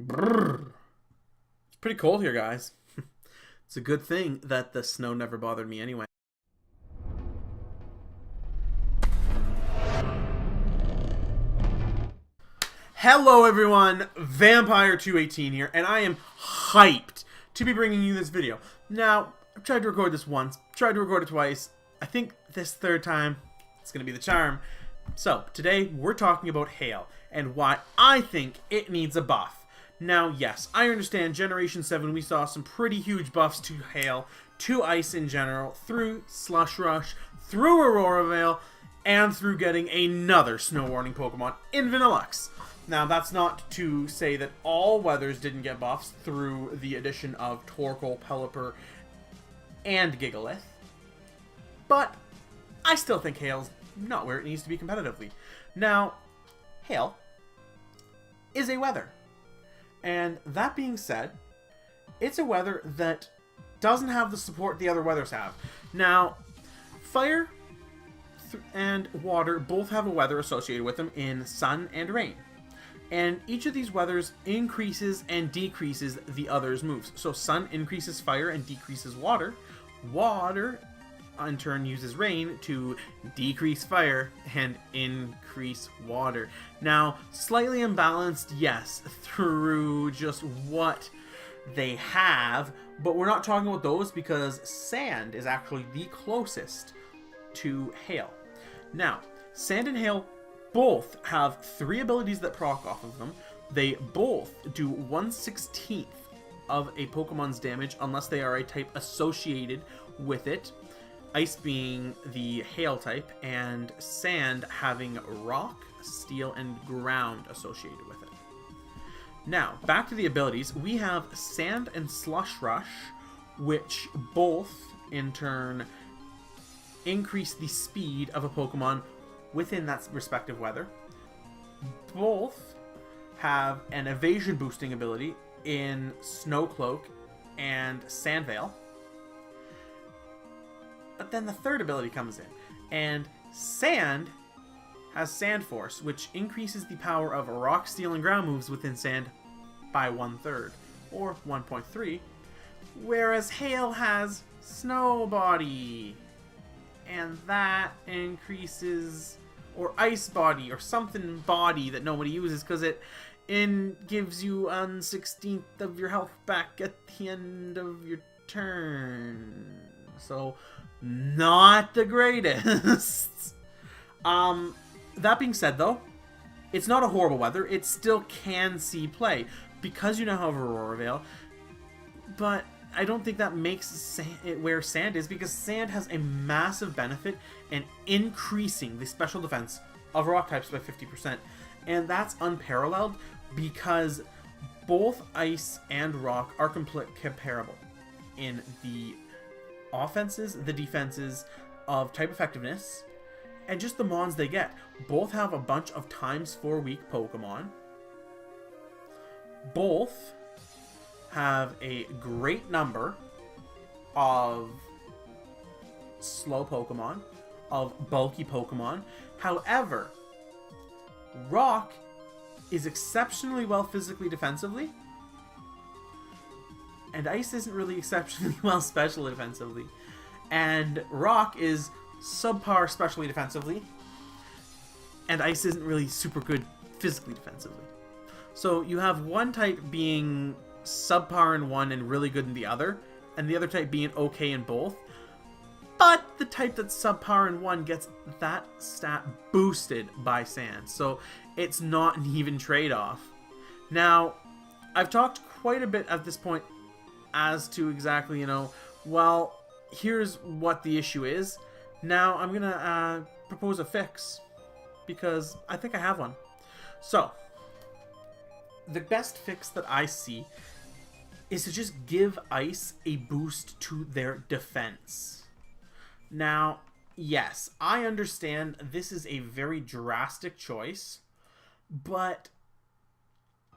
Brrr. It's pretty cold here, guys. It's a good thing that the snow never bothered me anyway. Hello everyone, Vampire218 here, and I am hyped to be bringing you this video. Now, I've tried to record this once, tried to record it twice. I think this third time, it's going to be the charm. So, today we're talking about Hail, and why I think it needs a buff. Now, yes, I understand Generation 7, we saw some pretty huge buffs to Hail, to Ice in general, through Slush Rush, through Aurora Veil, and through getting another Snow Warning Pokemon in Vanillux. Now, that's not to say that all weathers didn't get buffs through the addition of Torkoal, Pelipper, and Gigalith, but I still think Hail's not where it needs to be competitively. Now, Hail is a weather. And that being said, it's a weather that doesn't have the support the other weathers have. Now, fire and water both have a weather associated with them in sun and rain. And each of these weathers increases and decreases the other's moves. So sun increases fire and decreases water. Water, in turn, uses rain to decrease fire and increase water. Now, slightly imbalanced, yes, through just what they have, but we're not talking about those because sand is actually the closest to hail. Now, sand and hail both have 3 abilities that proc off of them. They both do 1/16 of a Pokemon's damage unless they are a type associated with it. Ice being the hail type, and sand having rock, steel, and ground associated with it. Now, back to the abilities. We have Sand and Slush Rush, which both, in turn, increase the speed of a Pokemon within that respective weather. Both have an evasion boosting ability in Snow Cloak and Sand Veil. But then the third ability comes in, and Sand has Sand Force, which increases the power of rock, steel, and ground moves within Sand by 1/3, or 1.3, whereas Hail has Snow Body, and that increases, or Ice Body, or something body that nobody uses because it gives you 1/16 of your health back at the end of your turn. So, not the greatest. That being said, though, it's not a horrible weather. It still can see play because you now have Aurora Veil. But I don't think that makes it where sand is, because sand has a massive benefit in increasing the special defense of rock types by 50%. And that's unparalleled because both ice and rock are comparable in the offenses, the defenses of type effectiveness, and just the mons they get. Both have a bunch of ×4 weak Pokemon. Both have a great number of slow Pokemon, of bulky Pokemon. However, Rock is exceptionally well physically defensively, and Ice isn't really exceptionally well specially defensively. And Rock is subpar specially defensively, and Ice isn't really super good physically defensively. So you have one type being subpar in one and really good in the other, and the other type being okay in both. But the type that's subpar in one gets that stat boosted by Sand, so it's not an even trade-off. Now, I've talked quite a bit at this point as to exactly, well, here's what the issue is. Now I'm gonna propose a fix, because I think I have one. So, the best fix that I see is to just give Ice a boost to their defense. Now, yes, I understand this is a very drastic choice, but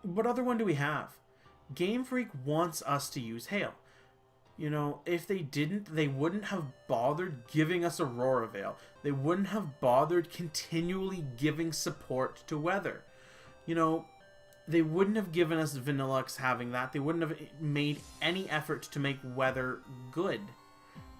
what other one do we have? Game Freak wants us to use Hail. If they didn't, they wouldn't have bothered giving us Aurora Veil. They wouldn't have bothered continually giving support to weather. they wouldn't have given us Vanillux having that. They wouldn't have made any effort to make weather good.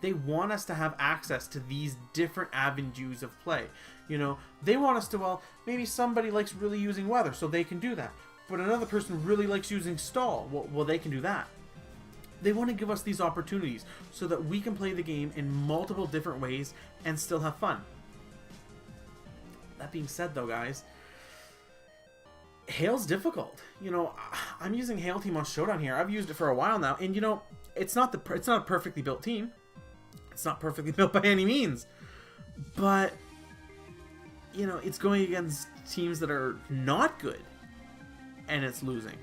They want us to have access to these different avenues of play. You know, they want us to, well, maybe somebody likes really using weather, so they can do that. But another person really likes using stall. Well, they can do that. They want to give us these opportunities so that we can play the game in multiple different ways and still have fun. That being said, though, guys, Hail's difficult. You know, I'm using Hail Team on Showdown here. I've used it for a while now, and you know, it's not a perfectly built team. It's not perfectly built by any means, but you know, it's going against teams that are not good, and it's losing.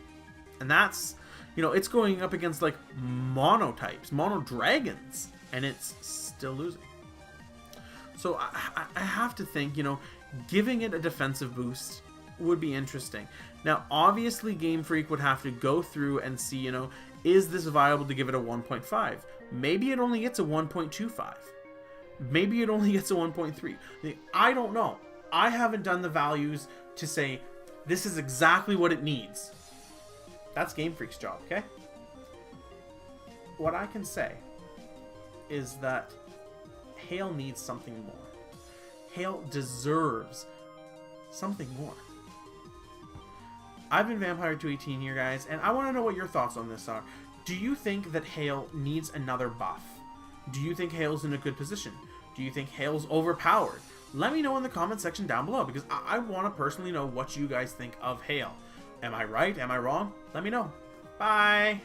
And that's, you know, it's going up against like mono types, mono dragons, and it's still losing. So I have to think, you know, giving it a defensive boost would be interesting. Now, obviously, Game Freak would have to go through and see, you know, is this viable to give it a 1.5? Maybe it only gets a 1.25. Maybe it only gets a 1.3. I don't know. I haven't done the values to say this is exactly what it needs. That's Game Freak's job, okay? What I can say is that Hail needs something more. Hail deserves something more. I've been Vampire218 here, guys, and I want to know what your thoughts on this are. Do you think that Hail needs another buff? Do you think Hail's in a good position? Do you think Hail's overpowered? Let me know in the comment section down below, because I want to personally know what you guys think of Hail. Am I right? Am I wrong? Let me know. Bye!